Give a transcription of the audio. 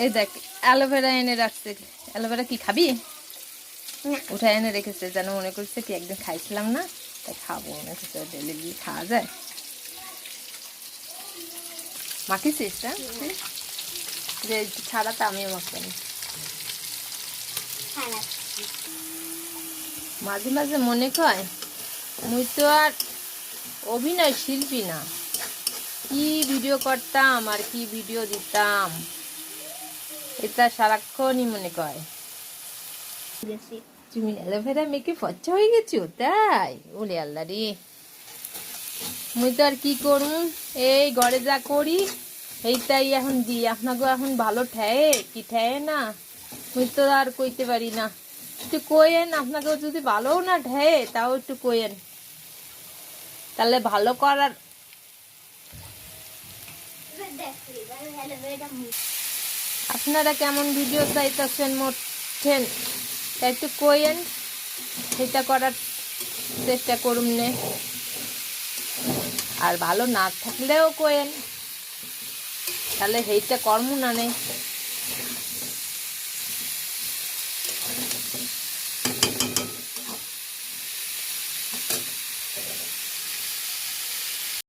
এই দেখ অ্যালোভেরা এনে রাখছে। অ্যালোভেরা কি খাবি? উঠে এনে রেখেছে, যেন মনে করছে কি একদিন খাইছিলাম না, তাই খাবো মনে করছে। ডেলি গিয়ে খাওয়া যায়। মাখিছিস না যে ছাড়াতে আমিও মাখতাম। মাঝে মাঝে মনে কয় মুই তো আর অভিনয় শিল্পী না, কি ভিডিও করতাম আর কি ভিডিও দিতাম, এটা সারাক্ষণই মনে কয়। তুমি অ্যালোভেরা মেখে ফচ্চা হয়ে গেছো তাই? ওলে আল্লাহ রে, মুই তো আর কি করুম, এই ঘরে যা করি এইটাই এখন দিই। আপনাকে এখন ভালো ঠেয়ে কি ঠেয়ে না, মুই তো আর কইতে পারি না। একটু কইেন, আপনাকেও যদি ভালোও না ঠেয়ে তাও একটু কইেন, তাহলে ভালো করার। আপনারা কেমন ভিডিও চাইতেছেন মোটেন, তা একটু কইেন, সেটা করার চেষ্টা করুন নে। আর ভালো না থাকলেও কইেন, তাহলে সেইটা কর্ম না নেই।